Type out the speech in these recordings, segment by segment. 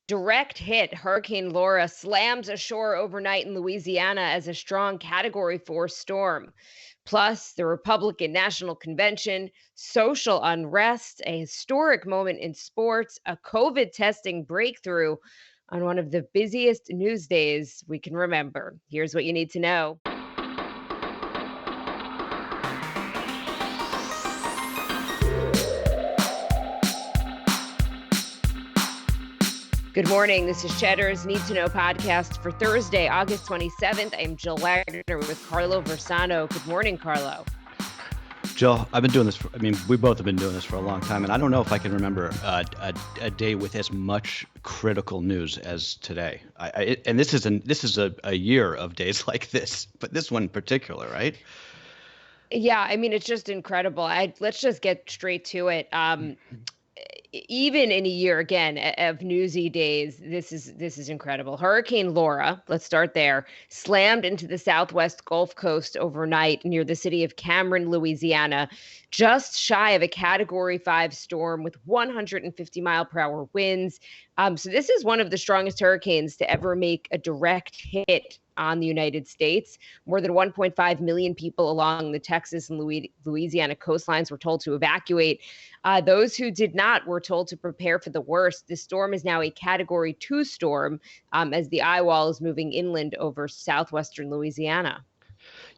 Direct hit. Hurricane Laura slams ashore overnight in Louisiana as a strong Category 4 storm. Plus, the Republican National Convention, social unrest, a historic moment in sports, a COVID testing breakthrough on one of the busiest news days we can remember. Here's what you need to know. Good morning. This is Cheddar's Need2Know podcast for Thursday, August 27th. I am Jill Wagner with Carlo Versano. Good morning, Carlo. Jill, I've been doing this we both have been doing this for a long time, and I don't know if I can remember a day with as much critical news as today. And this is a year of days like this, but this one in particular, right? Yeah, it's just incredible. Let's just get straight to it. Even in a year again of newsy days, this is incredible. Hurricane Laura, let's start there, slammed into the southwest Gulf Coast overnight near the city of Cameron, Louisiana, just shy of a Category 5 storm with 150-mile-per-hour winds. So this is one of the strongest hurricanes to ever make a direct hit on the United States. More than 1.5 million people along the Texas and Louisiana coastlines were told to evacuate. Those who did not were told to prepare for the worst. The storm is now a Category 2 storm as the eye wall is moving inland over southwestern Louisiana.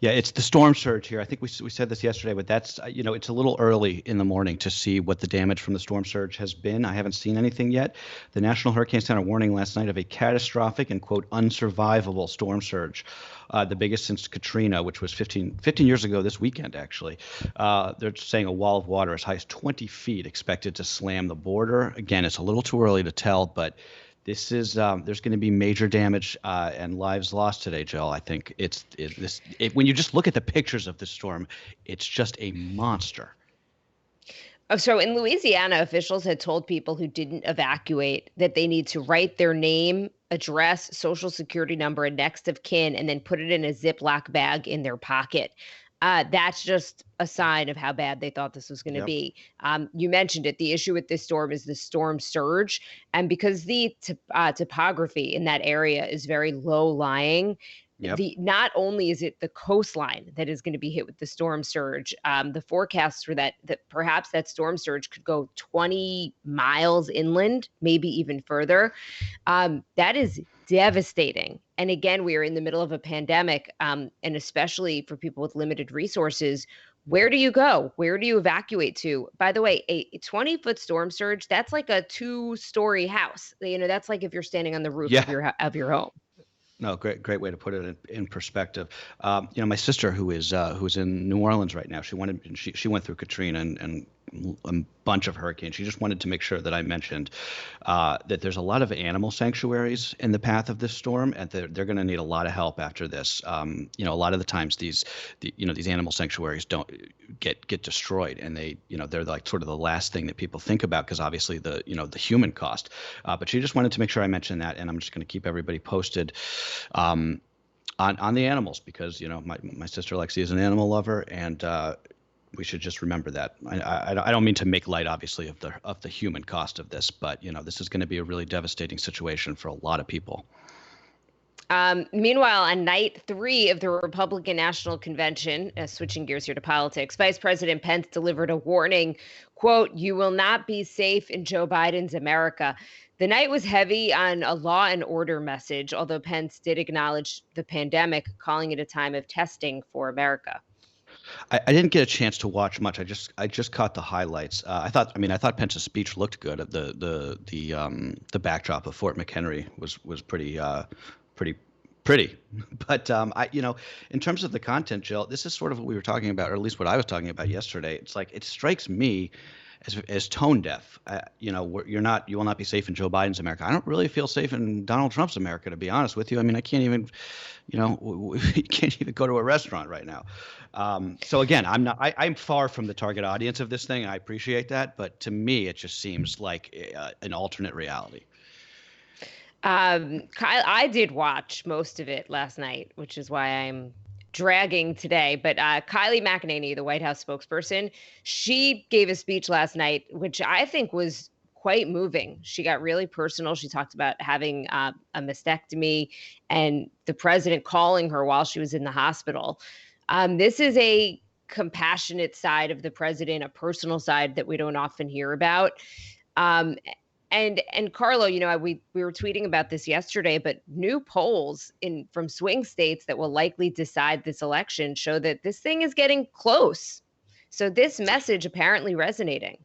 Yeah, it's the storm surge here. I think we said this yesterday, but that's, it's a little early in the morning to see what the damage from the storm surge has been. I haven't seen anything yet. The National Hurricane Center warning last night of a catastrophic and, quote, unsurvivable storm surge, the biggest since Katrina, which was 15 years ago this weekend, actually. They're saying a wall of water as high as 20 feet expected to slam the border. Again, it's a little too early to tell, but this is there's going to be major damage and lives lost today, Jill. I think when you just look at the pictures of the storm, it's just a monster. Oh, so in Louisiana, officials had told people who didn't evacuate that they need to write their name, address, social security number, and next of kin, and then put it in a Ziploc bag in their pocket. That's just a sign of how bad they thought this was going to be. You mentioned it. The issue with this storm is the storm surge. And because the topography in that area is very low lying, not only is it the coastline that is going to be hit with the storm surge, the forecasts were that perhaps that storm surge could go 20 miles inland, maybe even further. That is devastating. And again, we are in the middle of a pandemic, and especially for people with limited resources. Where do you go? Where do you evacuate to? By the way, a 20-foot storm surge, that's like a 2-story house. That's like if you're standing on the roof of your home. No, great way to put it in perspective. My sister, who's in New Orleans right now, she went through Katrina and a bunch of hurricanes. She just wanted to make sure that I mentioned that there's a lot of animal sanctuaries in the path of this storm, and they're going to need a lot of help after this. A lot of the times these animal sanctuaries don't get destroyed, and they're like sort of the last thing that people think about because obviously the human cost. But she just wanted to make sure I mentioned that, and I'm just going to keep everybody posted on the animals because my sister Lexi is an animal lover, and we should just remember that. I don't mean to make light, obviously, of the human cost of this, but this is going to be a really devastating situation for a lot of people. Meanwhile, on night 3 of the Republican National Convention, switching gears here to politics, Vice President Pence delivered a warning, quote, "You will not be safe in Joe Biden's America." The night was heavy on a law and order message, although Pence did acknowledge the pandemic, calling it a time of testing for America. I didn't get a chance to watch much. I just caught the highlights. I thought Pence's speech looked good. The backdrop of Fort McHenry was pretty. But in terms of the content, Jill, this is sort of what we were talking about, or at least what I was talking about yesterday. It's like it strikes me as tone deaf. You will not be safe in Joe Biden's America. I don't really feel safe in Donald Trump's America, to be honest with you. I can't even, you can't even go to a restaurant right now. So again, I'm far from the target audience of this thing. I appreciate that, but to me, it just seems like an alternate reality. Kyle, I did watch most of it last night, which is why I'm dragging today. But Kylie McEnany, the White House spokesperson, she gave a speech last night, which I think was quite moving. She got really personal. She talked about having a mastectomy and the president calling her while she was in the hospital. This is a compassionate side of the president, a personal side that we don't often hear about. Um, and Carlo, we were tweeting about this yesterday, but new polls from swing states that will likely decide this election show that this thing is getting close. So this message apparently resonating.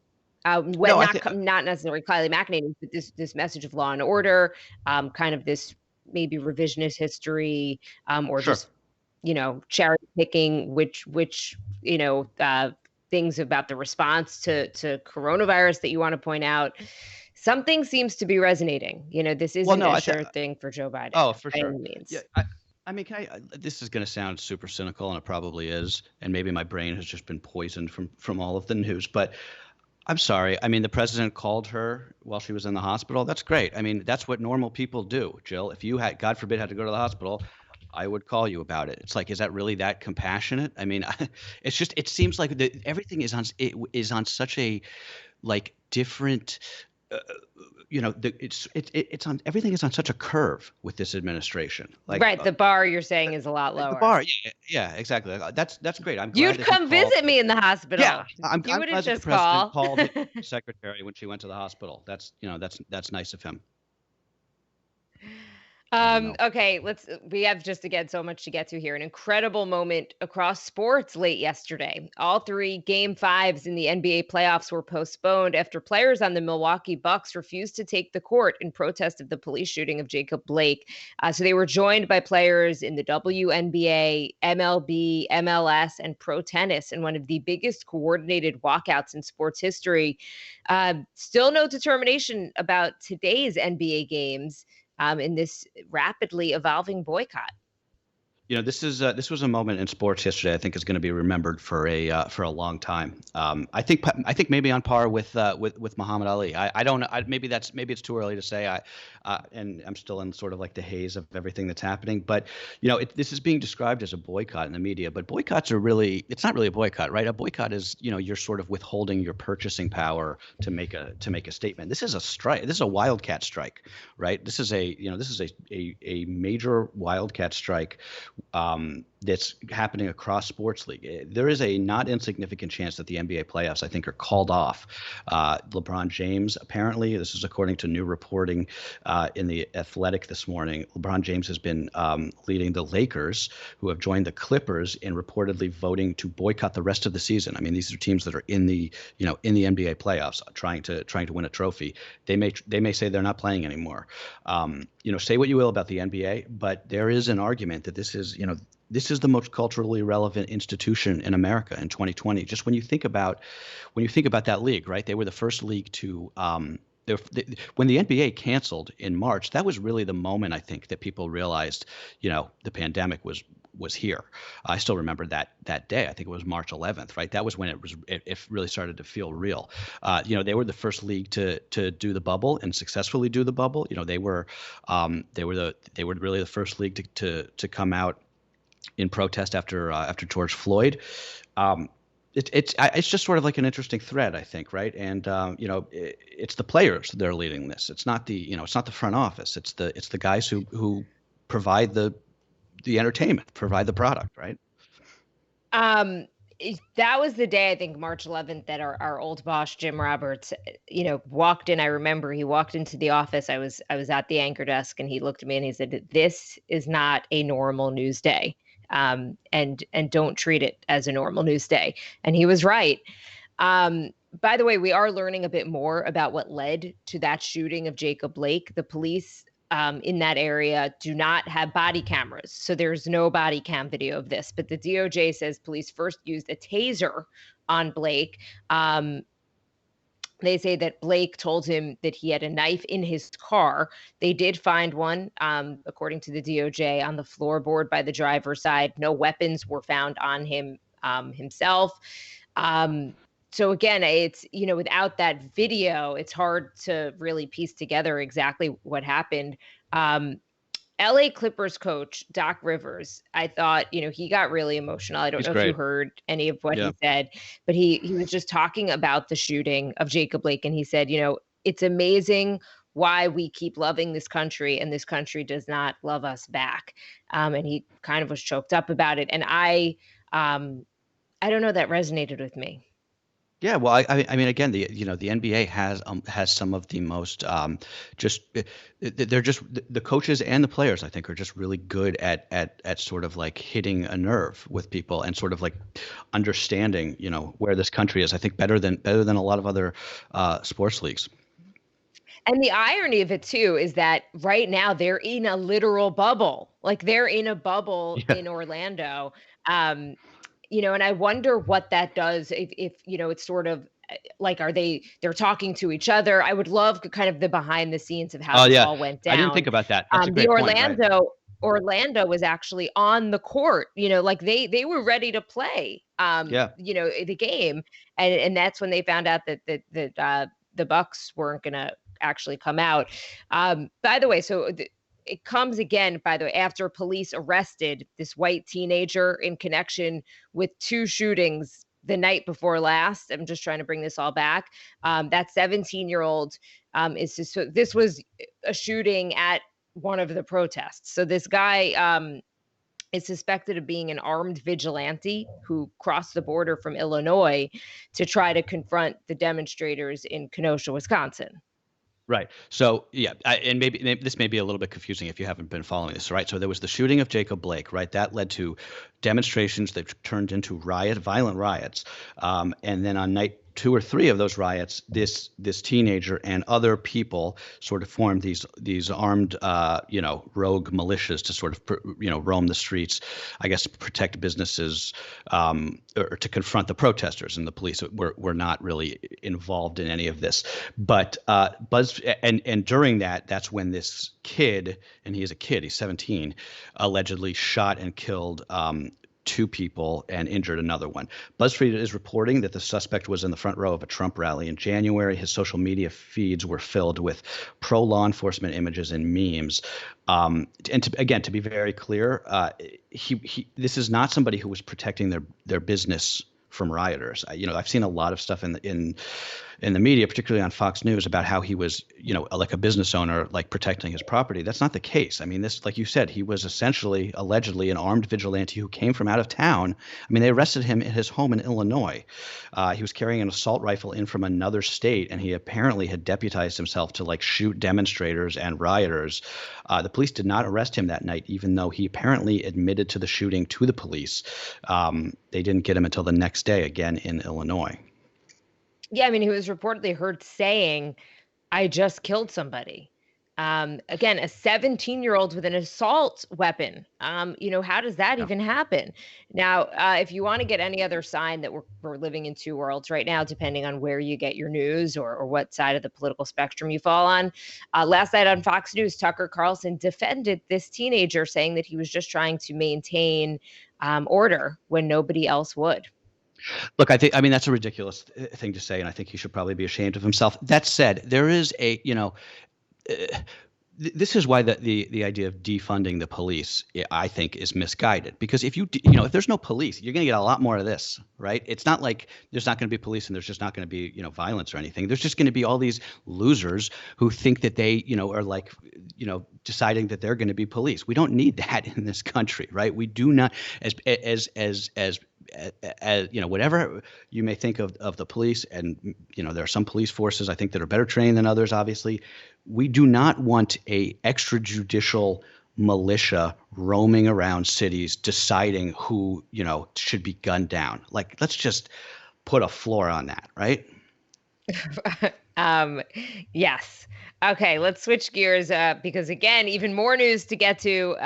No, Not necessarily Kylie McEnany, but this message of law and order, kind of this maybe revisionist history, or sure. just cherry picking which things about the response to coronavirus that you want to point out. Something seems to be resonating. This Well, isn't no, a sure thing for Joe Biden oh, for by sure. any Yeah, means. I mean, this is going to sound super cynical, and it probably is, and maybe my brain has just been poisoned from all of the news, but I'm sorry. I mean, the president called her while she was in the hospital. That's great. I mean, that's what normal people do, Jill. If you had, God forbid, had to go to the hospital, I would call you about it. It's like, is that really that compassionate? I mean, it's just, it seems like everything is on such a like different uh, it's on everything is on such a curve with this administration. Like Right, the bar you're saying is a lot the lower. bar, yeah, yeah, exactly. That's great. I'm glad You'd that he come called. visit me in the Yeah, hospital. I'm You I'm wouldn't glad that the just president call. called his secretary when she went to the hospital. That's nice of him. I don't know. Okay, we have just again so much to get to here. An incredible moment across sports late yesterday. All three game fives in the NBA playoffs were postponed after players on the Milwaukee Bucks refused to take the court in protest of the police shooting of Jacob Blake. So they were joined by players in the WNBA, MLB, MLS, and pro tennis in one of the biggest coordinated walkouts in sports history. Still no determination about today's NBA games in this rapidly evolving boycott. This was a moment in sports history I think is going to be remembered for a long time. I think maybe on par with Muhammad Ali. I don't know. Maybe it's too early to say. And I'm still in sort of like the haze of everything that's happening. But this is being described as a boycott in the media. But boycotts are it's not really a boycott, right? A boycott is you're sort of withholding your purchasing power to make a statement. This is a strike. This is a wildcat strike, right? This is a major wildcat strike that's happening across sports league. There is a not insignificant chance that the NBA playoffs, I think, are called off. LeBron James, apparently, this is according to new reporting in the Athletic this morning. LeBron James has been leading the Lakers, who have joined the Clippers in reportedly voting to boycott the rest of the season. I mean, these are teams that are in the NBA playoffs, trying to win a trophy. They may say they're not playing anymore. Say what you will about the NBA, but there is an argument that this is the most culturally relevant institution in America in 2020. Just when you think about that league, right? They were the first league to when the NBA canceled in March, that was really the moment I think that people realized, the pandemic was here. I still remember that day. I think it was March 11th, right? That was when it really started to feel real. They were the first league to do the bubble and successfully do the bubble. They were really the first league to come out in protest after George Floyd. It's just sort of like an interesting thread, I think, right? And it's the players that are leading this. It's not the front office. It's the guys who provide the entertainment, provide the product, right? That was the day, I think, March 11th, that our old boss Jim Roberts, walked in. I remember he walked into the office. I was at the anchor desk, and he looked at me and he said, "This is not a normal news day, and don't treat it as a normal news day." And he was right. By the way, we are learning a bit more about what led to that shooting of Jacob Blake. The police in that area do not have body cameras. So there's no body cam video of this. But the DOJ says police first used a taser on Blake. They say that Blake told him that he had a knife in his car. They did find one, according to the DOJ, on the floorboard by the driver's side. No weapons were found on him himself. So again, it's, without that video, it's hard to really piece together exactly what happened. LA Clippers coach Doc Rivers, I thought, he got really emotional. I don't He's know if you great. heard any of what Yeah. he said, but he was just talking about the shooting of Jacob Blake. And he said, it's amazing why we keep loving this country and this country does not love us back. And he kind of was choked up about it. And I don't know, that resonated with me. Yeah, well, I mean, again, the NBA has some of the most just they're just the coaches and the players, I think, are just really good at sort of like hitting a nerve with people and sort of like understanding, where this country is. I think better than a lot of other sports leagues. And the irony of it too is that right now they're in a literal bubble. Like they're in a bubble Yeah. in Orlando. Um, and I wonder what that does if it's sort of like they're talking to each other. I would love kind of the behind the scenes of how Oh this yeah, all went I didn't down. think about that. That's a The great point, right? Orlando was actually on the court, like they were ready to play, Yeah. the game. And that's when they found out that the Bucks weren't going to actually come out. By the way, it comes again, by the way, after police arrested this white teenager in connection with two shootings the night before last. I'm just trying to bring this all back. That 17-year-old so this was a shooting at one of the protests. So this guy is suspected of being an armed vigilante who crossed the border from Illinois to try to confront the demonstrators in Kenosha, Wisconsin. Right. So yeah, and maybe this may be a little bit confusing if you haven't been following this, right? So there was the shooting of Jacob Blake, right? That led to demonstrations that turned into violent riots, and then on night two or three of those riots, this teenager and other people sort of formed these armed, rogue militias to sort of roam the streets, I guess, to protect businesses, or to confront the protesters. And the police were not really involved in any of this. But and during that's when this kid, and he is a kid, he's 17, allegedly shot and killed two people and injured another one. BuzzFeed is reporting that the suspect was in the front row of a Trump rally in January. His social media feeds were filled with pro-law enforcement images and memes. And to be very clear, this is not somebody who was protecting their business from rioters. I've seen a lot of stuff in the media, particularly on Fox News, about how he was, like a business owner, like protecting his property. That's not the case. I mean, this, like you said, he was essentially, allegedly, an armed vigilante who came from out of town. I mean, they arrested him at his home in Illinois. He was carrying an assault rifle in from another state, and he apparently had deputized himself to like shoot demonstrators and rioters. The police did not arrest him that night, even though he apparently admitted to the shooting to the police. They didn't get him until the next day, again in Illinois. Yeah, I mean, he was reportedly heard saying, "I just killed somebody." Again, a 17-year-old with an assault weapon. How does that Yeah. even happen? Now, if you want to get any other sign that we're living in two worlds right now, depending on where you get your news or what side of the political spectrum you fall on, last night on Fox News, Tucker Carlson defended this teenager, saying that he was just trying to maintain order when nobody else would. Look, I mean, that's a ridiculous thing to say, and I think he should probably be ashamed of himself. That said, there is this is why the idea of defunding the police, I think, is misguided. Because if if there's no police, you're going to get a lot more of this, right? It's not like there's not going to be police and there's just not going to be violence or anything. There's just going to be all these losers who think that they are like deciding that they're going to be police. We don't need that in this country, right? We do not, as whatever you may think of the police, and there are some police forces I think that are better trained than others. Obviously, we do not want a extrajudicial militia roaming around cities deciding who should be gunned down. Like, let's just put a floor on that, right? um, yes. Okay, let's switch gears because again, even more news to get to.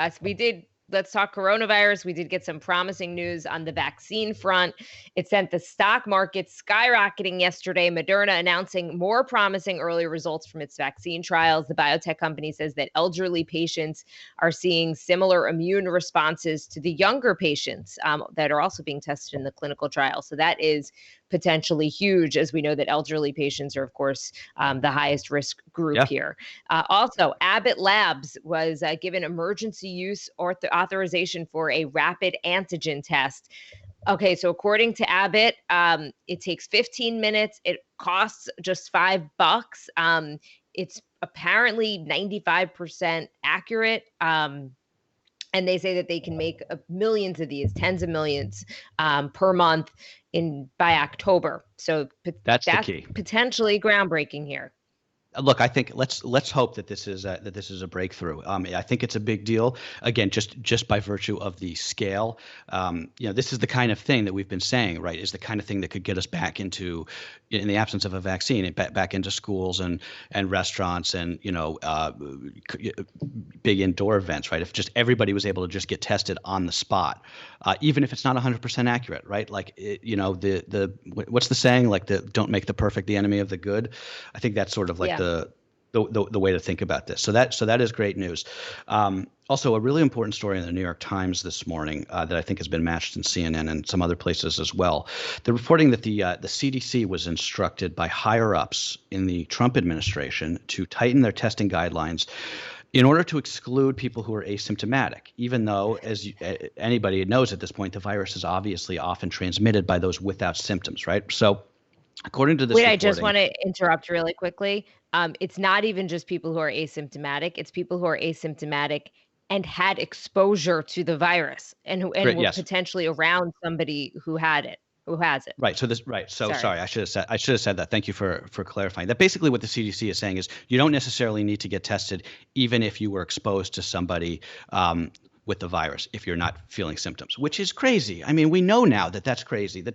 Let's talk coronavirus. We did get some promising news on the vaccine front. It sent the stock market skyrocketing yesterday. Moderna announcing more promising early results from its vaccine trials. The biotech company says that elderly patients are seeing similar immune responses to the younger patients that are also being tested in the clinical trial. So that is potentially huge, as we know that elderly patients are, of course, the highest risk group here. Also, Abbott Labs was given emergency use authorization for a rapid antigen test. Okay, so according to Abbott, it takes 15 minutes. It costs just $5. It's apparently 95% accurate. And they say that they can make millions of these, tens of millions per month by October. So That's the that's key. potentially groundbreaking here. Look, I think let's hope that this is a breakthrough. I think it's a big deal. Again, just by virtue of the scale. This is the kind of thing that we've been saying, right? Is the kind of thing that could get us back into, in the absence of a vaccine, back into schools and restaurants and big indoor events, right? If just everybody was able to just get tested on the spot, even if it's not 100% accurate, right? Like what's the saying? Like don't make the perfect the enemy of the good. I think that's sort of like the way to think about this. So that is great news. Also, a really important story in the New York Times this morning that I think has been matched in CNN and some other places as well. They're reporting that the CDC was instructed by higher ups in the Trump administration to tighten their testing guidelines in order to exclude people who are asymptomatic, even though, as anybody knows at this point, the virus is obviously often transmitted by those without symptoms, right? So according to this Wait, reporting, I just want to interrupt really quickly. It's not even just people who are asymptomatic. It's people who are asymptomatic and had exposure to the virus and great, were yes. potentially around somebody who has it. Right. So sorry, I should have said that. Thank you for clarifying that. Basically, what the CDC is saying is you don't necessarily need to get tested, even if you were exposed to somebody with the virus, if you're not feeling symptoms, which is crazy. I mean, we know now that that's crazy. The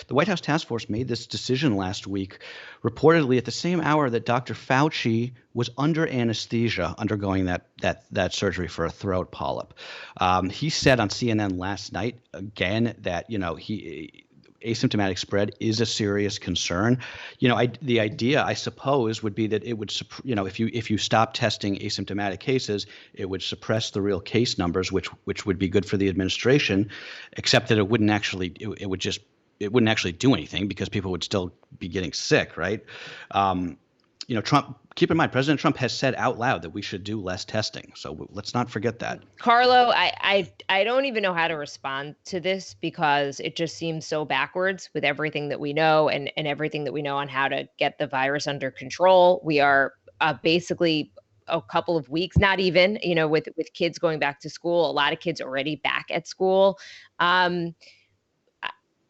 White House task force made this decision last week, reportedly at the same hour that Dr. Fauci was under anesthesia undergoing that surgery for a throat polyp. He said on CNN last night again that asymptomatic spread is a serious concern. The idea, I suppose, would be that it would, if you stop testing asymptomatic cases, it would suppress the real case numbers, which would be good for the administration, except that it wouldn't actually, it wouldn't actually do anything because people would still be getting sick, right? Trump, keep in mind, President Trump has said out loud that we should do less testing. So let's not forget that. Carlo, I don't even know how to respond to this because it just seems so backwards with everything that we know and everything that we know on how to get the virus under control. We are basically a couple of weeks, not even, with kids going back to school, a lot of kids already back at school.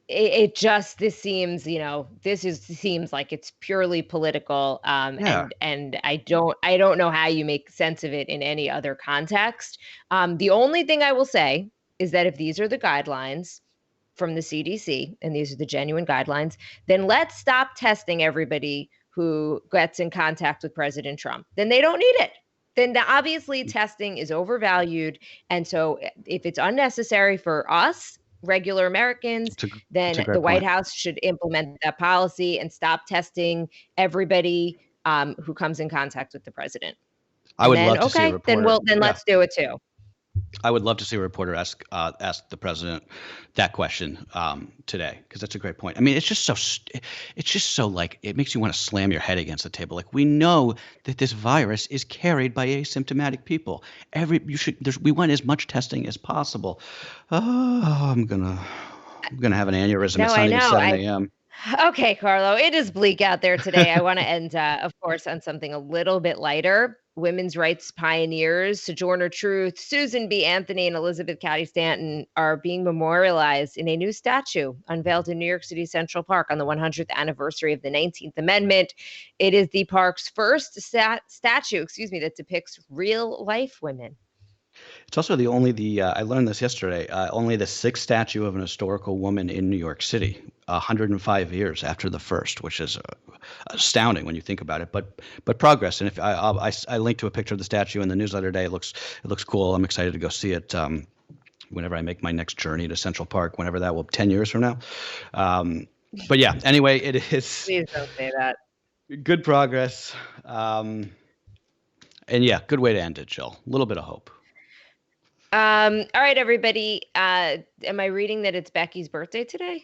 This seems like it's purely political. And I don't know how you make sense of it in any other context. The only thing I will say is that if these are the guidelines from the CDC and these are the genuine guidelines, then let's stop testing everybody who gets in contact with President Trump. Then they don't need it. Then obviously testing is overvalued. And so if it's unnecessary for us, regular Americans, then the White House should implement that policy and stop testing everybody who comes in contact with the president. I would love to see a reporter. Then let's do it too. I would love to see a reporter ask the president that question today, because that's a great point. I mean, it's just so like it makes you want to slam your head against the table. Like, we know that this virus is carried by asymptomatic people. We want as much testing as possible. Oh, I'm gonna have an aneurysm. No, it's not even 7 a.m. Okay, Carlo, it is bleak out there today. I want to end, of course, on something a little bit lighter. Women's rights pioneers Sojourner Truth, Susan B. Anthony, and Elizabeth Cady Stanton are being memorialized in a new statue unveiled in New York City Central Park on the 100th anniversary of the 19th Amendment. It is the park's first statue, that depicts real-life women. It's also I learned this yesterday, only the sixth statue of an historical woman in New York City, 105 years after the first, which is astounding when you think about it. But progress. And if I linked to a picture of the statue in the newsletter today, it looks cool. I'm excited to go see it whenever I make my next journey to Central Park, whenever that will, 10 years from now. But yeah, anyway, it is. Please don't say that. Good progress. And yeah, good way to end it, Jill. A little bit of hope. All right, everybody. Am I reading that it's Becky's birthday today?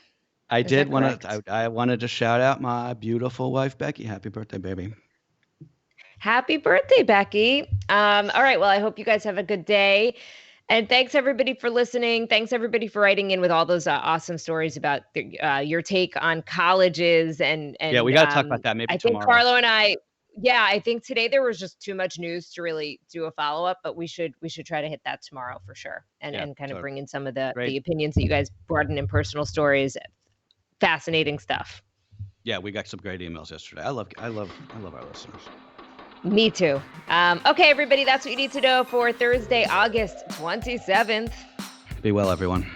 I did want to. I wanted to shout out my beautiful wife, Becky. Happy birthday, baby. Happy birthday, Becky. All right. Well, I hope you guys have a good day. And thanks everybody for listening. Thanks everybody for writing in with all those awesome stories about your take on colleges Yeah, we got to talk about that maybe I think tomorrow. Carlo and I think today there was just too much news to really do a follow up, but we should try to hit that tomorrow for sure, and kind of bring in some of the opinions that you guys brought in personal stories, fascinating stuff. Yeah, we got some great emails yesterday. I love our listeners. Me too. Okay, everybody, that's what you need to know for Thursday, August 27th. Be well, everyone.